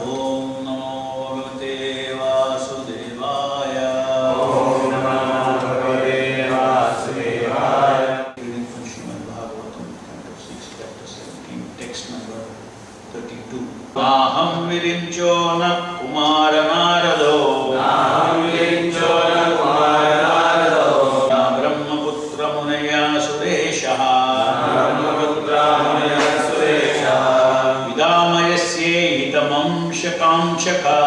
ओम नमो भगवते वासुदेवाय। ओम नमो भगवते वासुदेवाय। Reading from Srimad Bhagavatam, chapter 6, chapter 17, text number 32. Aham virincho na kumara narado. Aham virincho na kumara narado. Na brahmaputra munaya sureshaha. Brahmaputra munaya sureshaha. Vidamayasye hitamam shakamshaka.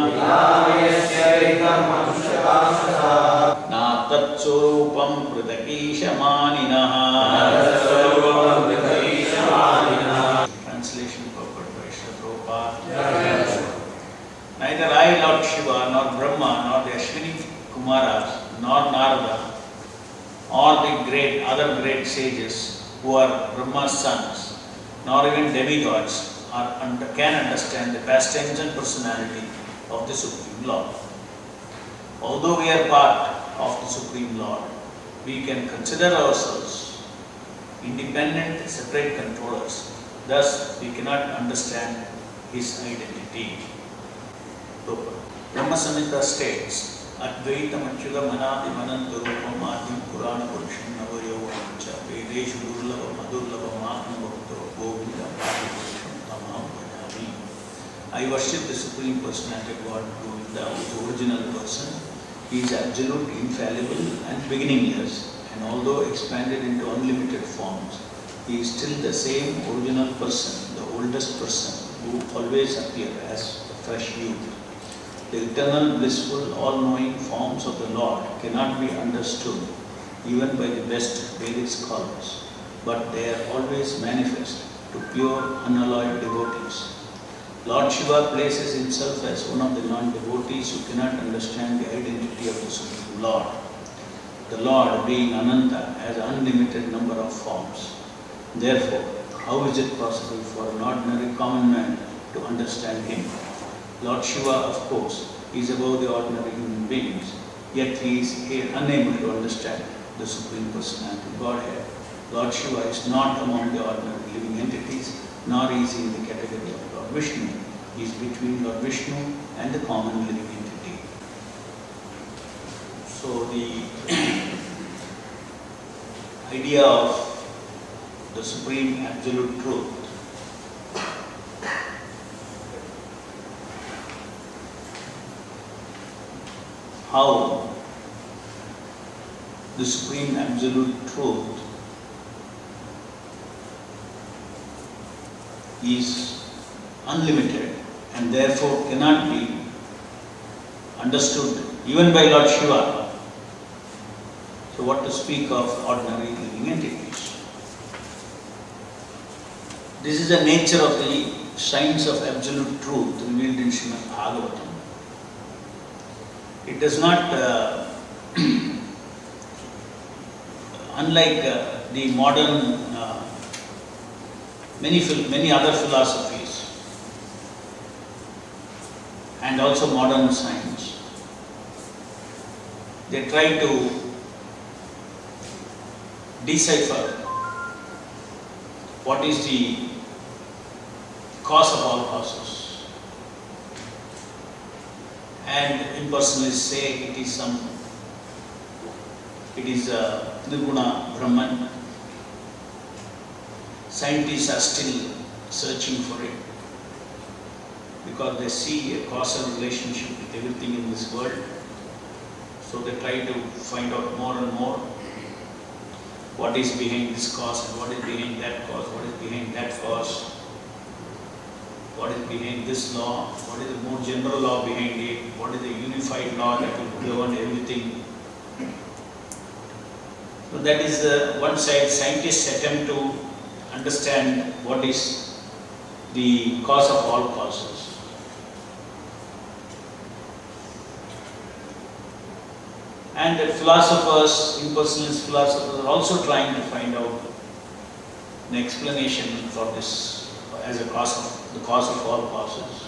Vidamayasya hitamam shakamshaka. Na tatsurupam pradakishamaninaha. Natasarvamam pradakishamaninaha. Translation purport by Srila Prabhupada. Yes. Neither I, Lord Shiva, nor Brahma, nor the Ashwini Kumaras, nor Narada, or the other great sages who are Brahma's sons, nor even demigods can understand the pastimes and personality of the Supreme Lord. Although we are part of the Supreme Lord, we can consider ourselves independent, separate controllers. Thus, we cannot understand His identity. Brahma Samhita states, Advaitam Achyutam Anadi Mananta Rupam Adim Purana Purusham Navayovancha Vedeshu Durlava Madurlava Mahatmabhakta Govindam Purusham Tamam Bhajami. I worship the Supreme Personality of God, Govinda, the original person. He is absolute, infallible and beginningless, and although expanded into unlimited forms, he is still the same original person, the oldest person, who always appears as a fresh youth. The eternal, blissful, all-knowing forms of the Lord cannot be understood even by the best Vedic scholars, but they are always manifest to pure, unalloyed devotees. Lord Shiva places himself as one of the non-devotees who cannot understand the identity of the Supreme Lord. The Lord, being Ananta, has an unlimited number of forms. Therefore, how is it possible for an ordinary common man to understand him? Lord Shiva, of course, is above the ordinary human beings, yet he is unable to understand the Supreme Personality of Godhead. Lord Shiva is not among the ordinary living entities, nor is he in the category of Lord Vishnu. He is between Lord Vishnu and the common living entity. So the idea of the Supreme Absolute Truth how the Supreme Absolute Truth is unlimited and therefore cannot be understood even by Lord Shiva. So what to speak of ordinary living entities? This is the nature of the science of absolute truth revealed in Srimad Bhagavatam. It does not, unlike the modern, many other philosophies and also modern science, they try to decipher what is the cause of all causes. And impersonalists say it is Nirguna Brahman. Scientists are still searching for it because they see a causal relationship with everything in this world. So they try to find out more and more what is behind this cause and what is behind that cause, what is behind that cause, what is behind this law, what is the more general law behind it, what is the unified law that will govern everything. So that is one side, scientists attempt to understand what is the cause of all causes. And the philosophers, impersonalist philosophers are also trying to find out an explanation for this as the cause of all causes.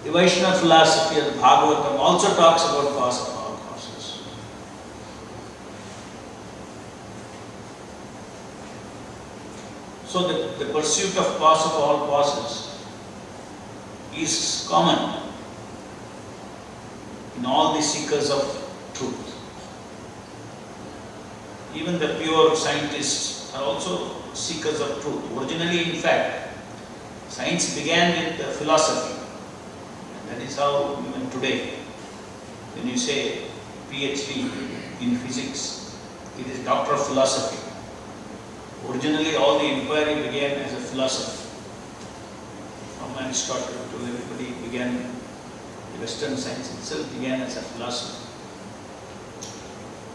The Vaishnava philosophy of the Bhagavatam also talks about cause of all causes. So the pursuit of cause of all causes is common in all the seekers of truth. Even the pure scientists are also seekers of truth. Originally, in fact, science began with philosophy. And that is how even today, when you say PhD in physics, it is Doctor of Philosophy. Originally, all the inquiry began as a philosophy. From Aristotle to everybody began, the Western science itself began as a philosophy.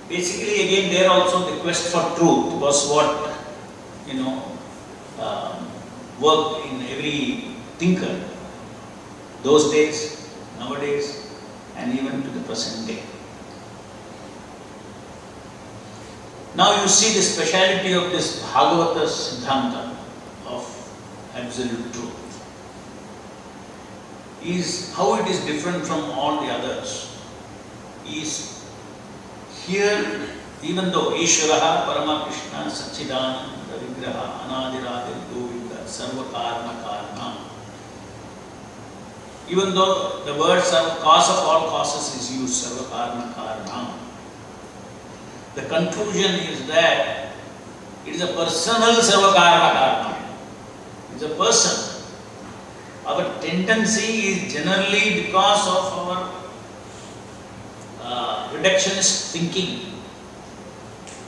Basically, again, there also the quest for truth was what, worked in every thinker. Those days, nowadays, and even to the present day. Now you see the speciality of this Bhagavata Siddhanta of absolute truth. Is how it is different from all the others. Is here, even though Ishvaraha, Parama Krishna, Satchidananda, Vigraha, Anadiradir, Govinda, Sarva Karma Karma, even though the word cause of all causes is used, Sarva Karma Karma, the conclusion is that it is a personal Sarva Karma Karma. It is a person. Our tendency is generally because of our reductionist thinking,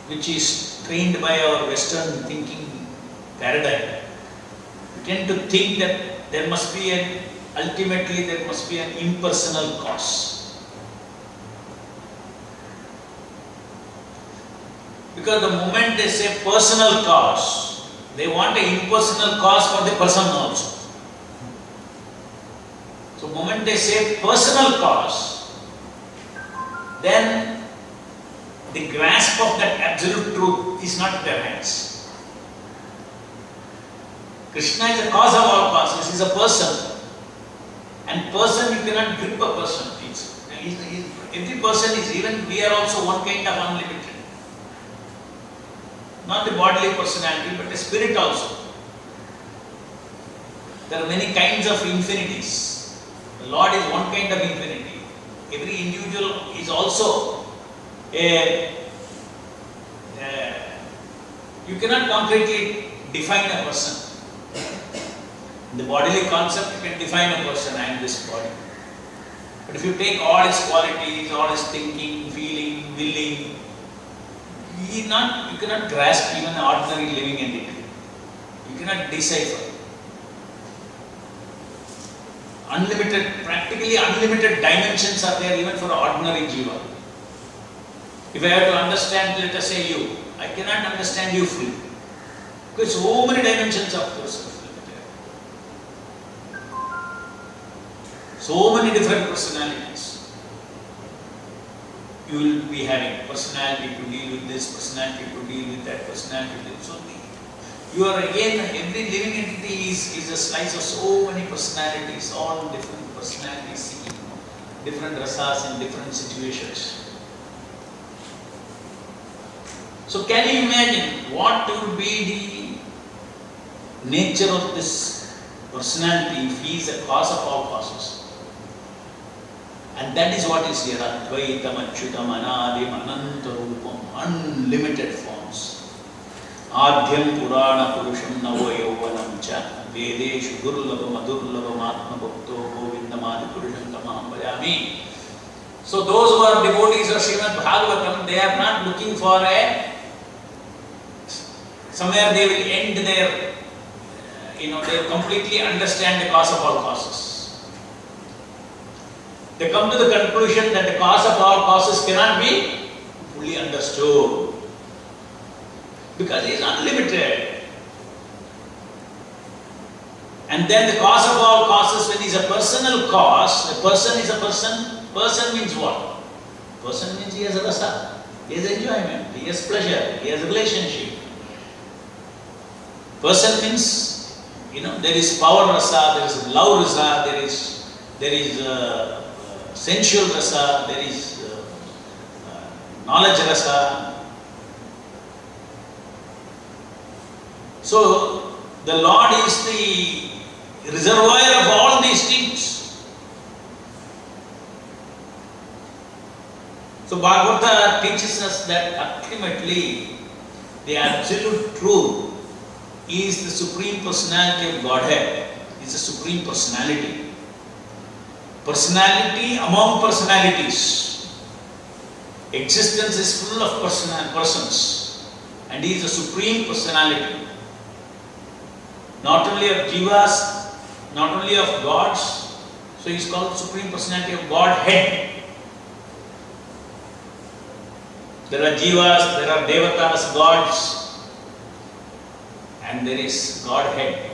which is trained by our Western thinking paradigm. We tend to think that ultimately there must be an impersonal cause. Because the moment they say personal cause, they want an impersonal cause for the person also. So the moment they say personal cause, then the grasp of that absolute truth is not in their hands. Krishna is the cause of all causes, he is a person. And person, you cannot grip a person. Every person is, even we are also one kind of unlimited. Not the bodily personality, but the spirit also. There are many kinds of infinities. The Lord is one kind of infinity. Every individual is also you cannot concretely define a person. In the bodily concept, you can define a person, I am this body. But if you take all his qualities, all his thinking, feeling, willing, you cannot grasp even an ordinary living entity. You cannot decipher. Practically unlimited dimensions are there even for an ordinary jiva. If I have to understand, let us say you, I cannot understand you fully. Because so many dimensions of yourself. So many different personalities. You will be having personality to deal with this, personality to deal with that, personality to deal with so many. You are again, every living entity is a slice of so many personalities, all different personalities, different rasas in different situations. So can you imagine what would be the nature of this personality if he is the cause of all causes? And that is what is here, Advaitam, Achyutam, Anadim, Anantarupam, unlimited forms. Adhyam Purana Purusham Nava Yovanam Cha, Vedeshu Durlabha Madurlabha Matma Bhakto Govindam Adi Purusham Tamaham Bhajami. So those who are devotees of Srimad Bhagavatam, they are not looking for somewhere they will end their, they completely understand the cause of all causes. They come to the conclusion that the cause of all causes cannot be fully understood because it is unlimited. And then the cause of all causes, when it is a personal cause, a person is a person. Person means what? Person means he has a rasa, he has enjoyment, he has pleasure, he has a relationship. Person means, there is power rasa, there is love rasa, there is sensual rasa, there is knowledge rasa. So The Lord is the reservoir of all these things. So Bhagavata teaches us that ultimately the absolute truth is the Supreme Personality of Godhead. It's a Supreme Personality. Personality among personalities. Existence is full of persons, and He is a Supreme Personality. Not only of Jivas, not only of gods, so He is called Supreme Personality of Godhead. There are Jivas, there are Devatas, gods, and there is Godhead.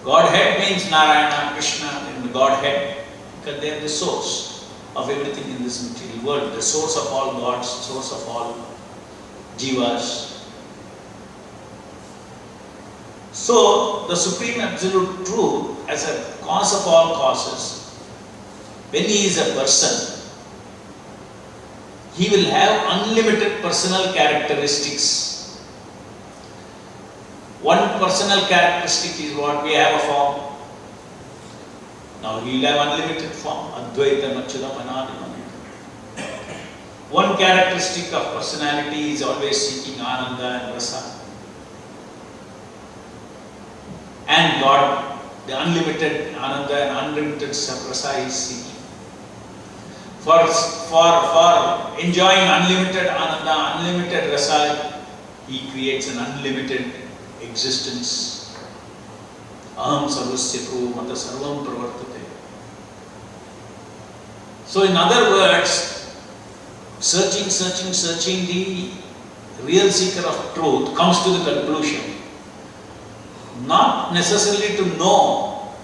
Godhead means Narayana, Krishna, and the Godhead, because they are the source of everything in this material world, the source of all gods, source of all Jivas. So, the Supreme Absolute Truth as a cause of all causes, when He is a person, He will have unlimited personal characteristics. One personal characteristic is what we have a form. Now He will have unlimited form. Advaita Machyudam Anadimam. One characteristic of personality is always seeking Ananda and Rasa. And God, the unlimited Ananda and unlimited Rasa is seeking. For enjoying unlimited Ananda, unlimited Rasa, He creates an unlimited existence. Aham sarvasya pro mata sarvam pravartate. So in other words, searching the real seeker of truth comes to the conclusion, not necessarily to know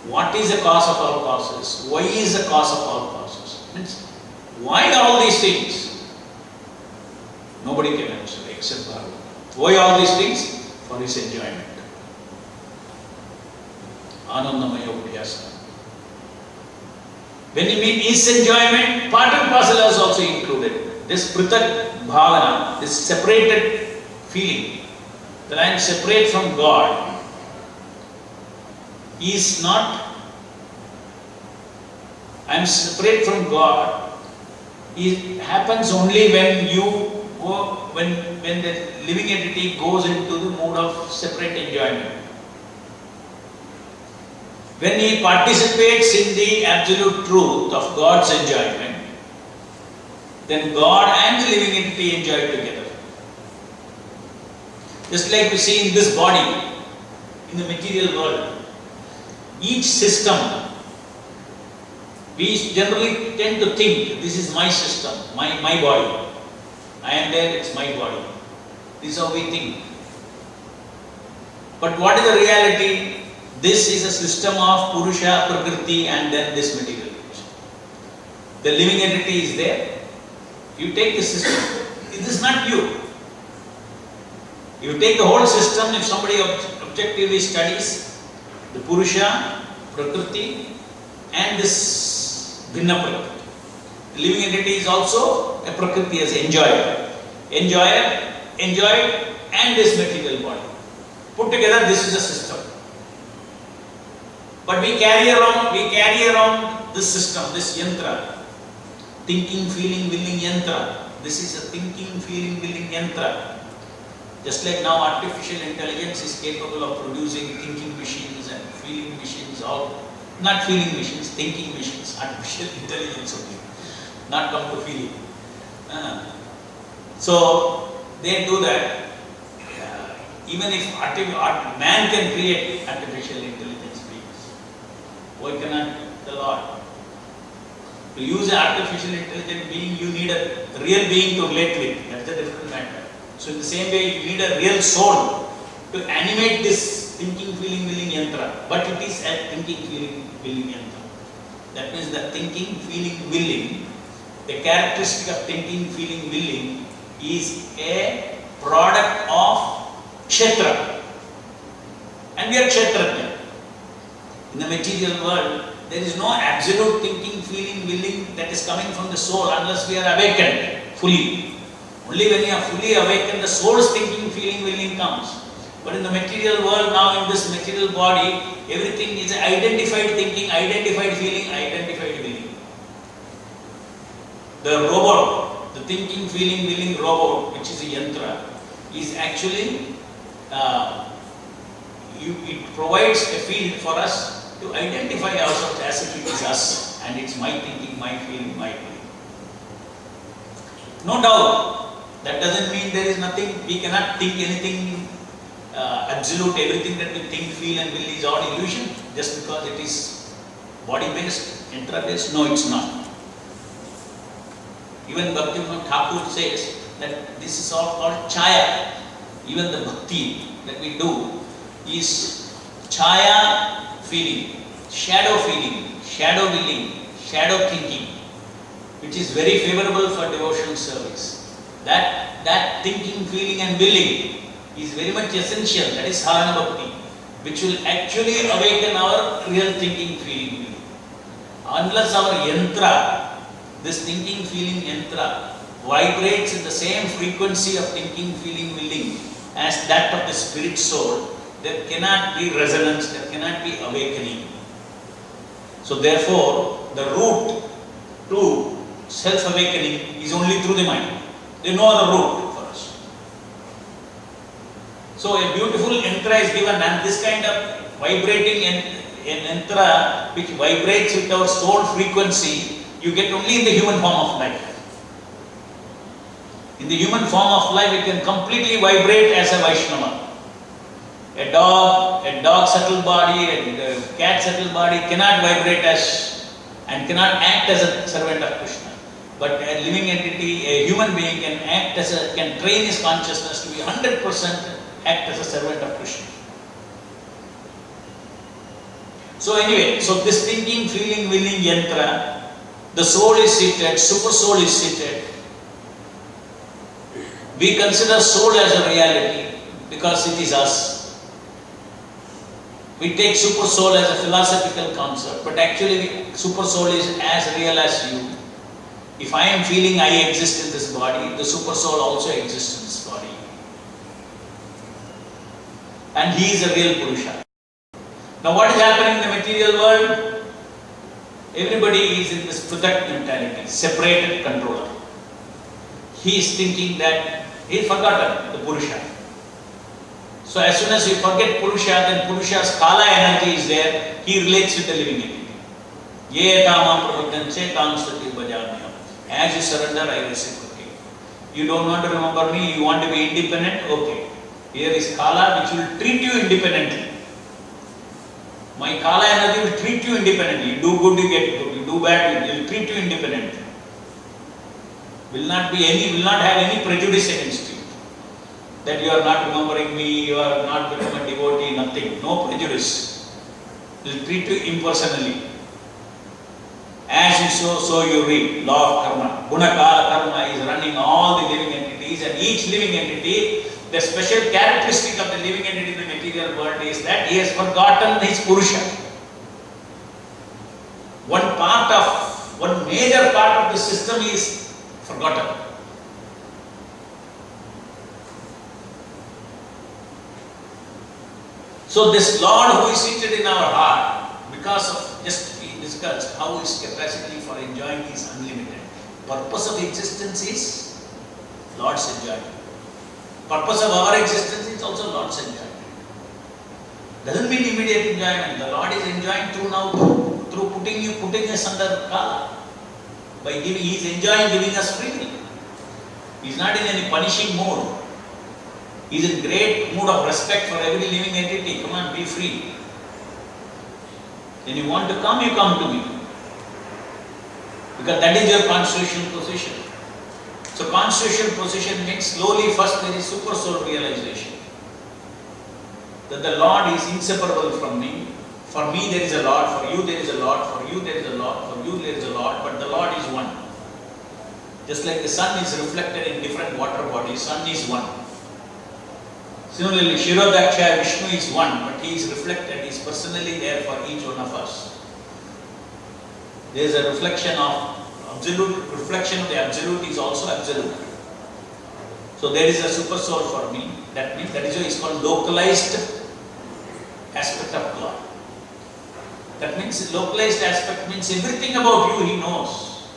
what is the cause of all causes, why is the cause of all causes. Means, why all these things? Nobody can answer except Bhagavan. Why all these things? For His enjoyment. Anandamaya Upyasa. When you mean His enjoyment, part and parcel is also included. This Pritak Bhavana, this separated feeling, that I am separate from God, is not, I am separate from God, it happens only when you go, when the living entity goes into the mood of separate enjoyment. When he participates in the absolute truth of God's enjoyment, then God and the living entity enjoy together. Just like we see in this body, in the material world, each system, we generally tend to think, this is my system, my body. I am there, it's my body. This is how we think. But what is the reality? This is a system of Purusha, Prakriti, and then this material. The living entity is there. You take the system. It is not you. You take the whole system, if somebody objectively studies the Purusha, Prakriti, and this Bhinna Prakriti. The living entity is also a Prakriti as enjoyer. Enjoyed, and this material body. Put together, this is a system. But we carry around this system, this yantra. Thinking, feeling, willing yantra. This is a thinking, feeling, willing yantra. Just like now artificial intelligence is capable of producing thinking machines and feeling machines, not feeling machines, thinking machines, artificial intelligence only, not come to feeling. So they do that. Even if man can create artificial intelligence beings, why cannot the Lord? To use an artificial intelligent being, you need a real being to relate with. That's a different matter. So in the same way, you need a real soul to animate this thinking, feeling, willing yantra. But it is a thinking, feeling, willing yantra. That means the thinking, feeling, willing, the characteristic of thinking, feeling, willing is a product of Kshetra. And we are Kshetrajna. In the material world, there is no absolute thinking, feeling, willing that is coming from the soul unless we are awakened fully. Only when you are fully awakened, the soul's thinking, feeling, willing comes. But in the material world now, in this material body, everything is identified thinking, identified feeling, identified willing. The robot, the thinking, feeling, willing robot, which is a yantra, is actually, it provides a field for us to identify ourselves as if it is us, and it's my thinking, my feeling, my willing. No doubt, that doesn't mean there is nothing, we cannot think anything absolute, everything that we think, feel and will is all illusion, just because it is body-based, yantra-based. No, it's not. Even Bhaktivinoda Thakur says that this is all called chaya. Even the bhakti that we do is chaya feeling, shadow willing, shadow thinking, which is very favorable for devotional service. That thinking, feeling and willing is very much essential. That is Sarana Bhakti, which will actually awaken our real thinking, feeling, willing. Unless our yantra, this thinking, feeling yantra, vibrates in the same frequency of thinking, feeling, willing as that of the spirit soul, there cannot be resonance, there cannot be awakening. So therefore, the route to self-awakening is only through the mind. There is no other route for us. So a beautiful yantra is given, and this kind of vibrating yantra which vibrates with our soul frequency, you get only in the human form of life. In the human form of life, it can completely vibrate as a Vaishnava. A dog settled body, a cat settled body cannot vibrate as and cannot act as a servant of Krishna. But a living entity, a human being can train his consciousness to be 100% act as a servant of Krishna. So anyway, so this thinking, feeling, willing yantra, the soul is seated, super soul is seated. We consider soul as a reality because it is us. We take super soul as a philosophical concept, but actually super soul is as real as you. If I am feeling I exist in this body, the super soul also exists in this body. And he is a real Purusha. Now what is happening in the material world? Everybody is in this Pruthak mentality, separated controller. He is thinking that he is forgotten, the Purusha. So as soon as you forget Purusha, then Purusha's Kala energy is there, he relates with the living entity. Ye tamam prabuddhanche tam sati bhajamyam. As you surrender, I reciprocate. You don't want to remember me, you want to be independent, okay. Here is Kala which will treat you independently. My Kala energy will treat you independently. You do good, you get good. You do bad, it will treat you independently. Will not have any prejudice against you. That you are not remembering me, you are not become a devotee, nothing. No prejudice. It will treat you impersonally. As you sow, so you reap. Law of karma. Gunakala karma is running all the living entities, and each living entity, the special characteristic of the living entity in the material world is that he has forgotten his Purusha. One major part of the system is forgotten. So this Lord who is seated in our heart, because of just we discussed how his capacity for enjoying is unlimited. Purpose of existence is Lord's enjoyment. Purpose of our existence is also Lord's enjoyment. Doesn't mean immediate enjoyment. The Lord is enjoying through putting us under Kala. He is enjoying giving us freely. He is not in any punishing mood. He is in great mood of respect for every living entity. Come on, be free. When you want to come, you come to me. Because that is your constitutional position. So constitutional position means slowly first there is super soul realization. That the Lord is inseparable from me. For me there is a Lord, for you there is a Lord, for you there is a Lord, for you there is a Lord, but the Lord is one. Just like the sun is reflected in different water bodies, sun is one. Similarly, Shirodaksha Vishnu is one, but he is reflected, he is personally there for each one of us. There is a reflection of absolute, reflection of the absolute is also absolute. So there is a super soul for me. That means that is why it's called localized aspect of God. That means localized aspect means everything about you he knows.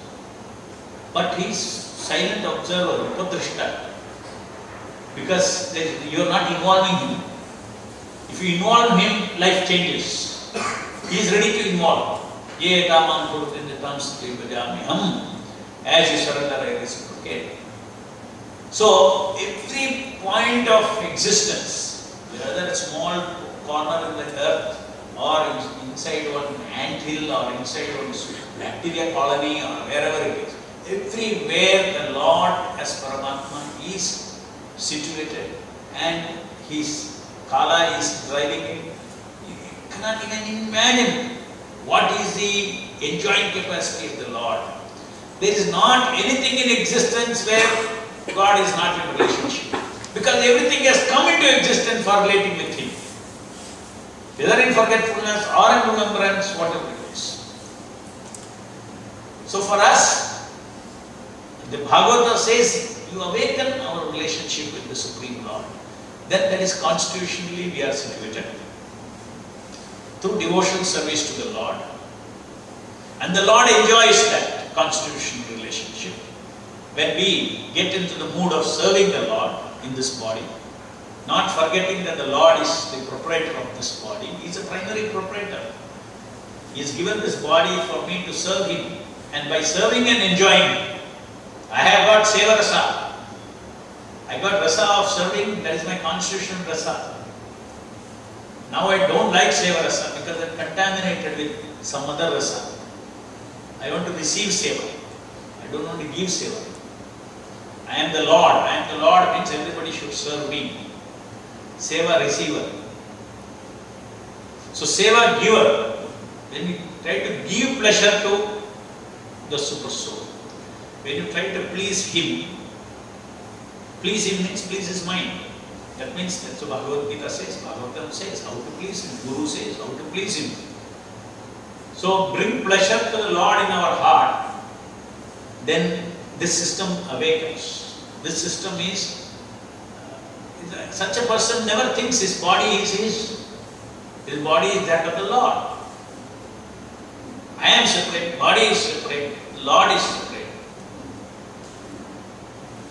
But he is silent observer, upadrishta. Because you are not involving him. If you involve him, life changes. He is ready to involve. Ye tamam kurutindam sri bhajami ham. As you surrender, I reciprocate. So, every point of existence, whether a small corner in the earth, or inside one anthill, or inside one bacteria colony, or wherever it is, everywhere the Lord as Paramatma is situated, and his Kala is driving it. You cannot even imagine what is the enjoying capacity of the Lord. There is not anything in existence where God is not in relationship. Because everything has come into existence for relating with him. Whether in forgetfulness or in remembrance, whatever it is. So for us, the Bhagavata says, you awaken our relationship with the Supreme Lord. Then that is constitutionally we are situated through devotional service to the Lord. And the Lord enjoys that constitutional relationship. When we get into the mood of serving the Lord in this body, not forgetting that the Lord is the proprietor of this body, he is a primary proprietor. He has given this body for me to serve him, and by serving and enjoying, I have got seva rasa. I got rasa of serving, that is my constitutional rasa. Now I don't like seva rasa because I am contaminated with some other rasa. I want to receive seva. I don't want to give seva. I am the Lord. I am the Lord means everybody should serve me. Seva receiver. So seva giver. When you try to give pleasure to the super soul, when you try to please him means please his mind. That means that's what Bhagavad Gita says, Bhagavatam says, how to please him, Guru says, how to please him. So bring pleasure to the Lord in our heart, then this system awakens. This system is, such a person never thinks his body is his. His body is that of the Lord. I am separate, body is separate, Lord is separate.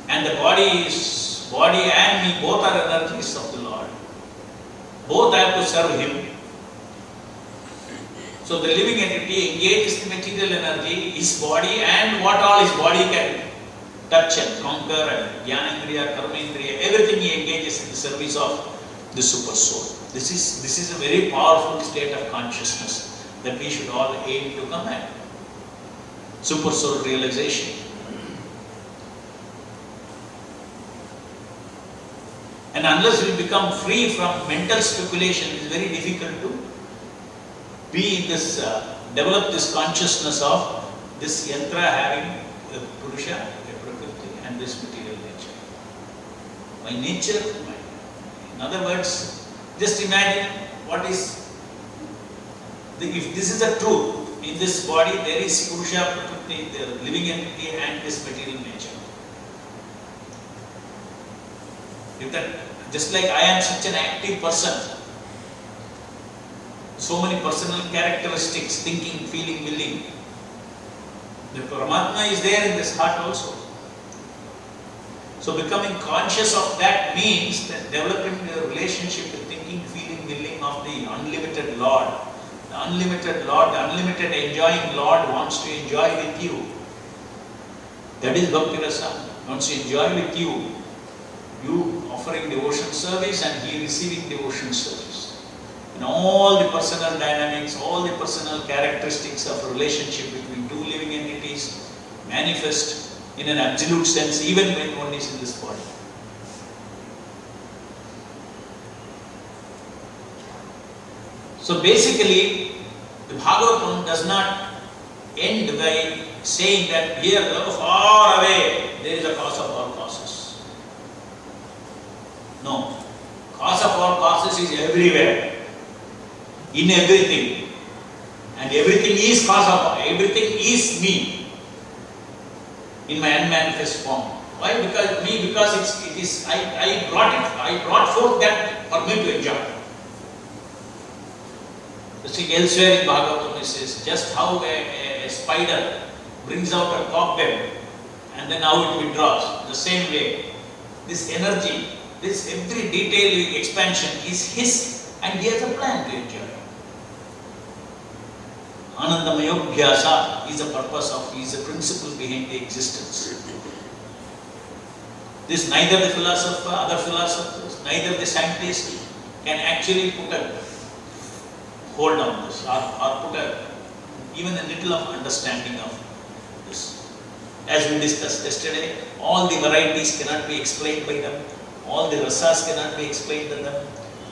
And the body and me, both are energies of the Lord. Both have to serve him. So the living entity engages the material energy, his body, and what all his body can touch and conquer, and jnanendriya, karmendriya, everything he engages in the service of the super soul. This is a very powerful state of consciousness that we should all aim to come at. Super soul realization. And unless we become free from mental speculation, it is very difficult to be in this, develop this consciousness of this yantra having a Purusha, a Prakriti, and this material nature. By nature, in other words, just imagine what is, if this is the truth, in this body there is Purusha, Prakriti, the living entity, and this material nature. If that, just like I am such an active person, so many personal characteristics, thinking, feeling, willing. The Paramatma is there in this heart also. So becoming conscious of that means that developing a relationship with thinking, feeling, willing of the unlimited Lord. The unlimited Lord, the unlimited enjoying Lord wants to enjoy with you. That is Bhakti Rasa. Wants to enjoy with you. You offering devotion service and he receiving devotion service. And all the personal dynamics, all the personal characteristics of a relationship between two living entities manifest in an absolute sense even when one is in this body. So basically, the Bhagavatam does not end by saying that here, far away, there is a cause of all causes. No. Cause of all causes is everywhere. In everything. And everything is cause of all. Everything is me. In my unmanifest form. Why? Because it is I brought forth that for me to enjoy. You see, elsewhere in Bhagavatam it says just how a spider brings out a cobweb and then how it withdraws. The same way, this energy, this every detailed expansion is his, and he has a plan to enjoy. Anandamayobhyasa is the purpose of, is the principle behind the existence. This neither the philosopher, other philosophers, neither the scientist can actually put a hold on this or put even a little of understanding of this. As we discussed yesterday, all the varieties cannot be explained by them. All the rasas cannot be explained by them.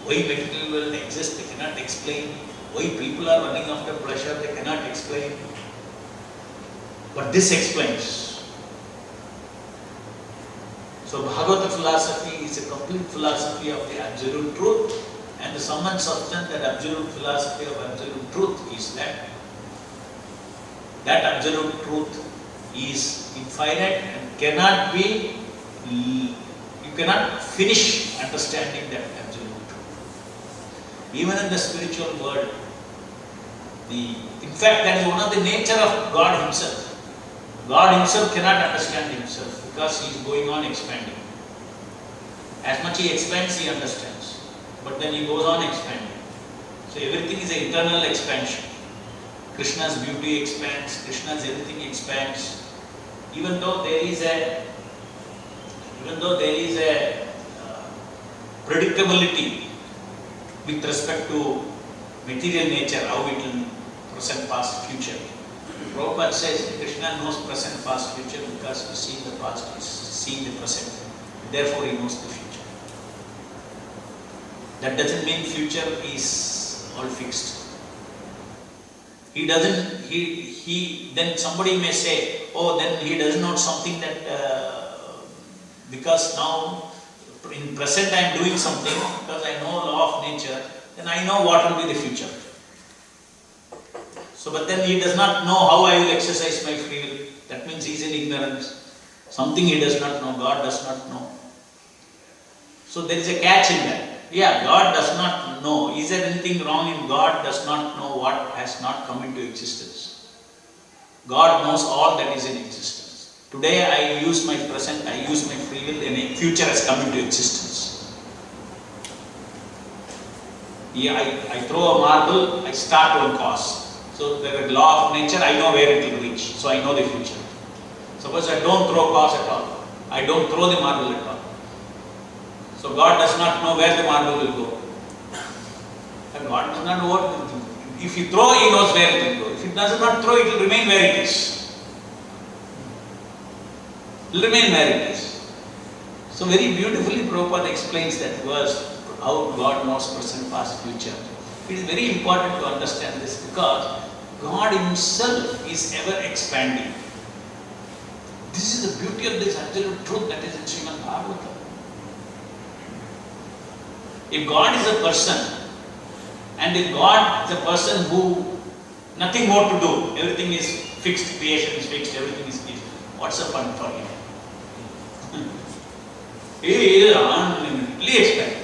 Why material world exists, they cannot explain. Why people are running after pleasure, they cannot explain. But this explains. So Bhagavata philosophy is a complete philosophy of the absolute truth, and the sum and substance that absolute philosophy of absolute truth is that absolute truth is infinite and cannot be, you cannot finish understanding that absolute truth. Even in the spiritual world, in fact, that is one of the nature of God Himself. God Himself cannot understand Himself because He is going on expanding. As much He expands, He understands. But then He goes on expanding. So everything is an internal expansion. Krishna's beauty expands, Krishna's everything expands. Even though there is a predictability with respect to material nature, how it will present, past, future. Prabhupada says Krishna knows present, past, future because he sees the past, he sees the present. Therefore, he knows the future. That doesn't mean future is all fixed. He doesn't. Then somebody may say, oh, then he doesn't know something that because now in present I am doing something because I know law of nature. Then I know what will be the future. So, but then he does not know how I will exercise my free will. That means he is in ignorance. Something he does not know, God does not know. So there is a catch in that. Yeah, God does not know. Is there anything wrong in God does not know what has not come into existence? God knows all that is in existence. Today I use my present, I use my free will, and a future has come into existence. Yeah, I throw a marble, I start one cause. So the law of nature, I know where it will reach. So I know the future. Suppose I don't throw cause at all. I don't throw the marble at all. So God does not know where the marble will go. And God does not know what will do. If you throw, He knows where it will go. If He does not throw, it will remain where it is. It will remain where it is. So very beautifully Prabhupada explains that verse, how God knows present, past, future. It is very important to understand this because God Himself is ever expanding. This is the beauty of this absolute truth that is in Srimad Bhagavatam. If God is a person, and if God is a person who nothing more to do, everything is fixed, creation is fixed, everything is fixed, what's the fun for Him? He is unlimitedly expanding.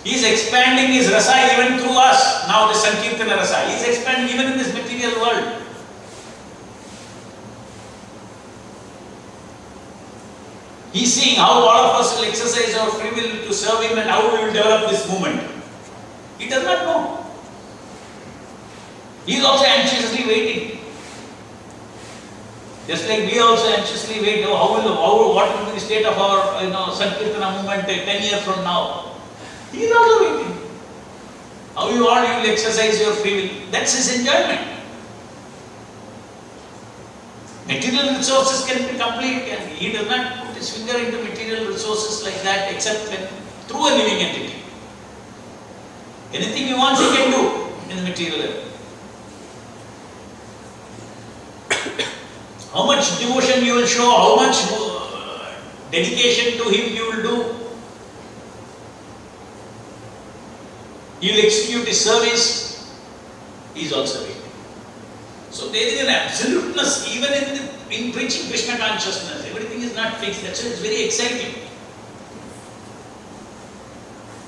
He is expanding His rasa even through us. Now the Sankirtana rasa. He is expanding even in this material world. He is seeing how all of us will exercise our free will to serve Him and how we will develop this movement. He does not know. He is also anxiously waiting. Just like we also anxiously wait, what will be the state of our Sankirtana movement 10 years from now. He is also waiting. How you all will exercise your free will. That's his enjoyment. Material resources can be complete, and he does not put his finger into material resources like that except through a living entity. Anything he wants, he can do in the material level. How much devotion you will show, how much dedication to Him you will do. You will execute His service, He is also waiting. So there is an absoluteness even in preaching Krishna consciousness. Everything is not fixed. That's why it's very exciting.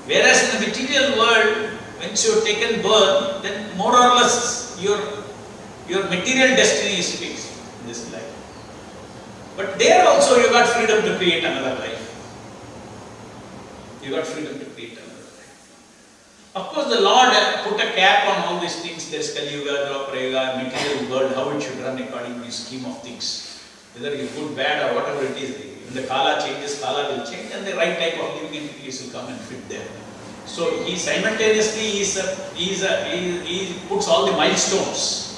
Whereas in the material world, once you have taken birth, then more or less your material destiny is fixed in this life. But there also you got freedom to create another life. You got freedom to create another life. Of course, the Lord put a cap on all these things. There's Kali Yuga, Dwapara Yuga, material world, how it should run according to the scheme of things. Whether you're good, bad, or whatever it is, when the Kala changes, Kala will change, and the right type of living entities will come and fit there. So he simultaneously he puts all the milestones.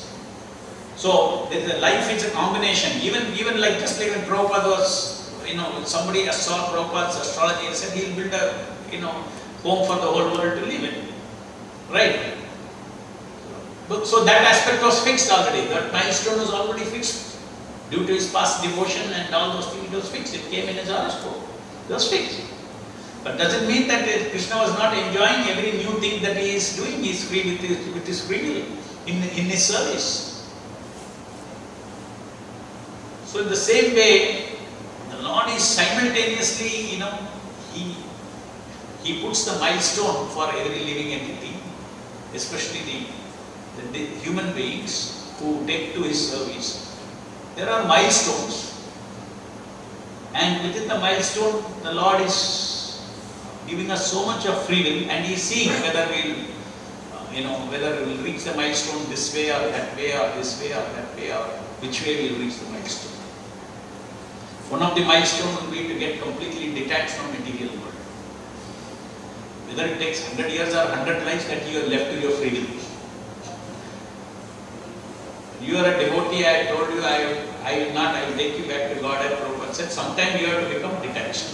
So the life is a combination. Even like just like when Prabhupada was, somebody saw Prabhupada's astrology and said he'll build a home for the whole world to live in, right? But so that aspect was fixed already. That milestone was already fixed due to his past devotion and all those things. It was fixed. It came in his horoscope. It was fixed. But doesn't mean that Krishna was not enjoying every new thing that he is doing. He is free with his free will in his service. So in the same way, the Lord is simultaneously, he puts the milestone for every living entity, especially the human beings who take to his service. There are milestones, and within the milestone, the Lord is giving us so much of freedom, and he is seeing whether whether we will reach the milestone this way or that way or this way or that way, or which way we will reach the milestone. One of the milestones will be to get completely detached from material world. Whether it takes 100 years or 100 lives, that you are left to your free will. You are a devotee, I told you, I will take you back to God. And Prabhupada said, sometime you have to become detached.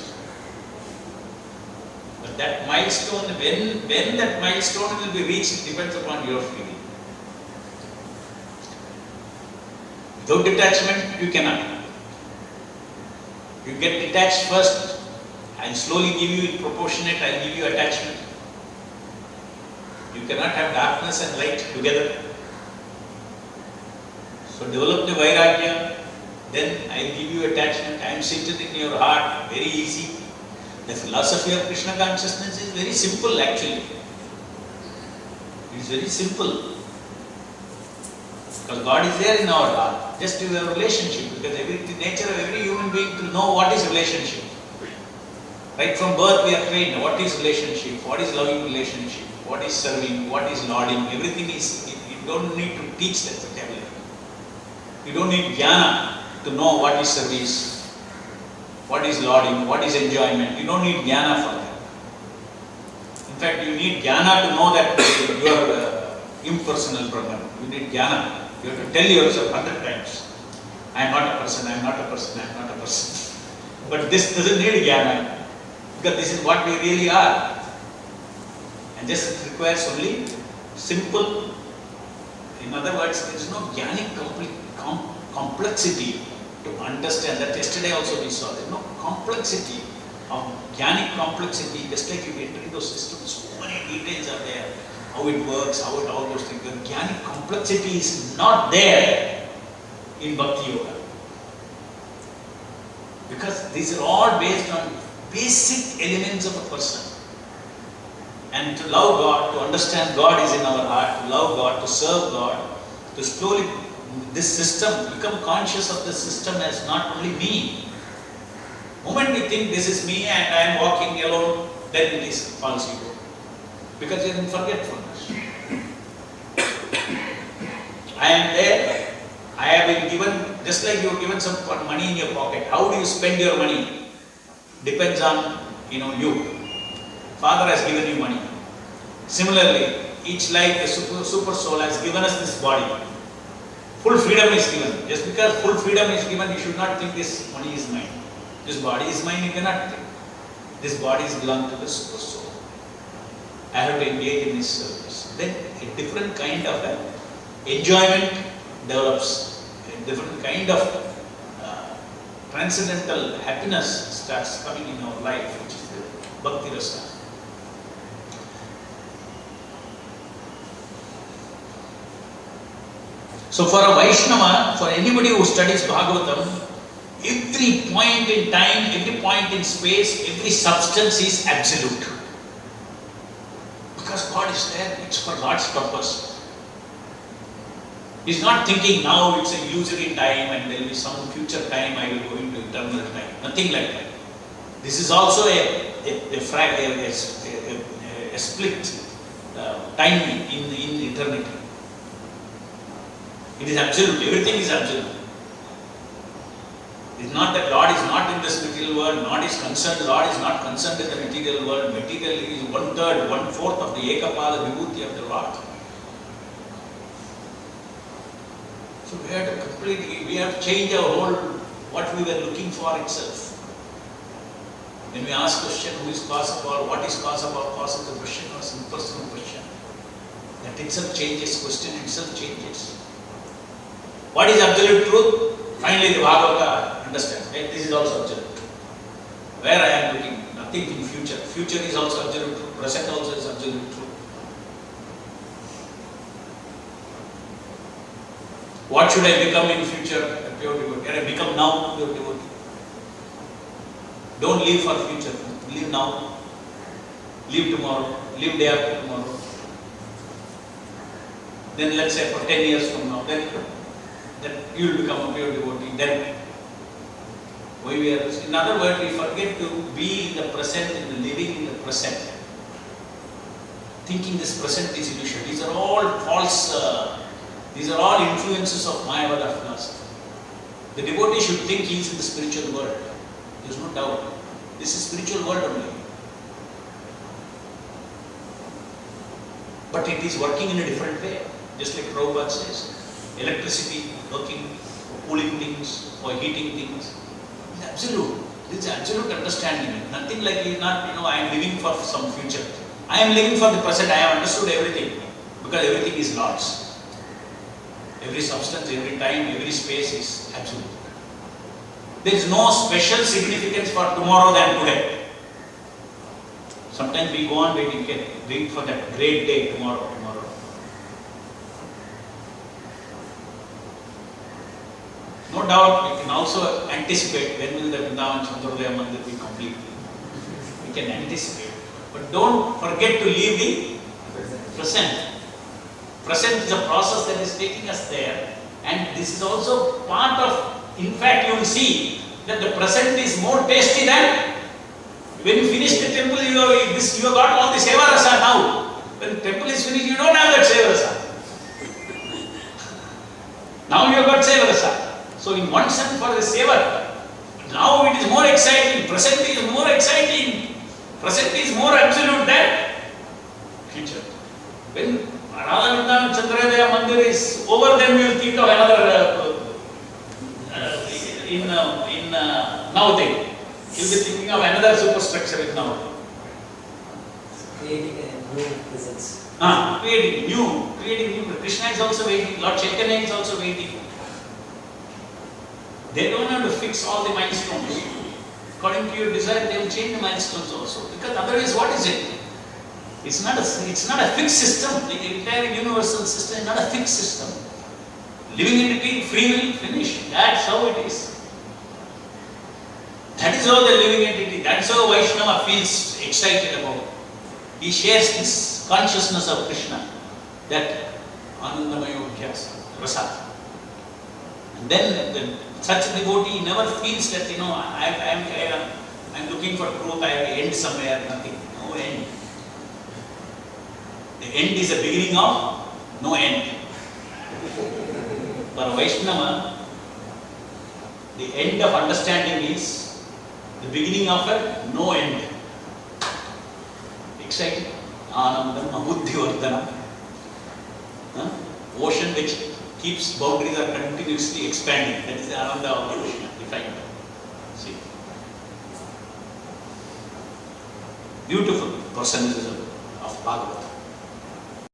But that milestone, when that milestone will be reached, depends upon your free will. Without detachment, you cannot. You get detached first, I'll slowly give you in proportionate, I'll give you attachment. You cannot have darkness and light together. So develop the Vairagya, then I'll give you attachment. I am seated in your heart, very easy. The philosophy of Krishna consciousness is very simple actually. It is very simple. Because God is there in our heart. Just your relationship. Because the nature of every human being to know what is relationship. Right from birth we are trained. What is relationship? What is loving relationship? What is serving? What is lauding? Everything is, you don't need to teach that vocabulary. You don't need jnana to know what is service, what is lauding, what is enjoyment. You don't need jnana for that. In fact, you need jnana to know that you are impersonal Brahman. You need jnana. You have to tell yourself 100 times, I am not a person, I am not a person, I am not a person. But this doesn't need jnana, because this is what we really are. And this requires only simple, in other words, there is no jnanic complexity to understand that. Yesterday also we saw there is no complexity of jnanic complexity, just like you enter into systems, so many details are there, how it works, how it all those things. The jnanic complexity is not there in Bhakti Yoga. Because these are all based on basic elements of a person. And to love God, to understand God is in our heart, to love God, to serve God, to slowly, this system, become conscious of the system as not only me. The moment we think this is me and I am walking alone, then it is false ego. Because you are in forgetfulness. I am there, I have been given, just like you are given some money in your pocket. How do you spend your money? Depends on, you. Father has given you money. Similarly, each life, the super soul has given us this body. Full freedom is given. Just because full freedom is given, you should not think this money is mine. This body is mine, you cannot think. This body is belong to the super soul. I have to engage in this service. Then a different kind of enjoyment develops. A different kind of transcendental happiness starts coming in our life, which is the Bhakti Rasa. So for a Vaishnava, for anybody who studies Bhagavatam, Every point in time, every point in space, every substance is absolute. Because God is there, it's for God's purpose. He's not thinking now it's a illusory time and there will be some future time I will go into eternal time. Nothing like that. This is also a split time in eternity. It is absolute. Everything is absolute. It's not that Lord is not in this material world, Lord is concerned, Lord is not concerned in the material world. Material is 1/3, 1/4 of the Ekapala Vibhuti of the Lord. So we have to change our whole, what we were looking for itself. When we ask question, who is cause of all, what is cause of all causes, the question was impersonal question. That itself changes, question itself changes. What is absolute truth? Finally the Bhagavata understands. Hey, this is also absolute. Where I am looking, nothing in future. Future is also absolute truth. Present also is absolute truth. What should I become in future? A pure devotee. Can I become now a pure devotee? Don't live for future. Live now. Live tomorrow. Live day after tomorrow. Then let's say for 10 years from now, then you will become a pure devotee. Then in other words, we forget to be in the present, in the living in the present. Thinking this present is illusion. These are all false. These are all influences of Mayavada philosophy. The devotee should think he is in the spiritual world. There is no doubt. This is spiritual world only. But it is working in a different way. Just like Prabhupada says, electricity working for cooling things or heating things. It's absolute. This is absolute understanding. Nothing like I am living for some future. I am living for the present. I have understood everything. Because everything is Lord's. Every substance, every time, every space is absolute. There is no special significance for tomorrow than today. Sometimes we go on waiting for that great day tomorrow. No doubt, we can also anticipate when will the Vrindavan Chandrodaya Mandir be complete. We can anticipate. But don't forget to leave the present. Present is a process that is taking us there, and this is also part of, in fact you will see that the present is more tasty than when you finish the temple, you have got all the seva rasa now. When the temple is finished, you don't have that seva rasa. Now you have got seva rasa. So in one sense for the seva, now it is more exciting, present is more exciting, present is more absolute than future. When Radha Vrindavan Chandrodaya Mandir is over, then we will think of another in Navadip. You will be thinking of another superstructure in Navadip. Creating a new presence. Creating new. Krishna is also waiting. Lord Chaitanya is also waiting. They don't have to fix all the milestones. According to your desire, they will change the milestones also. Because otherwise, what is it? It's not a fixed system. The entire universal system is not a fixed system. Living entity, free will, finish. That's how it is. That is how the living entity, that's how Vaishnava feels excited about. He shares this consciousness of Krishna, that Anandamaya Abhyasa, Prasad. And then such a devotee never feels that, I'm looking for truth, I have to end somewhere, nothing, no end. The end is the beginning of no end. For Vaishnava, the end of understanding is the beginning of a no end. Exciting. Anandam Abuddhivardhanam. Ocean which keeps boundaries are continuously expanding. That is the Ananda of the ocean, defined. See. Beautiful personalism of Bhagavatam.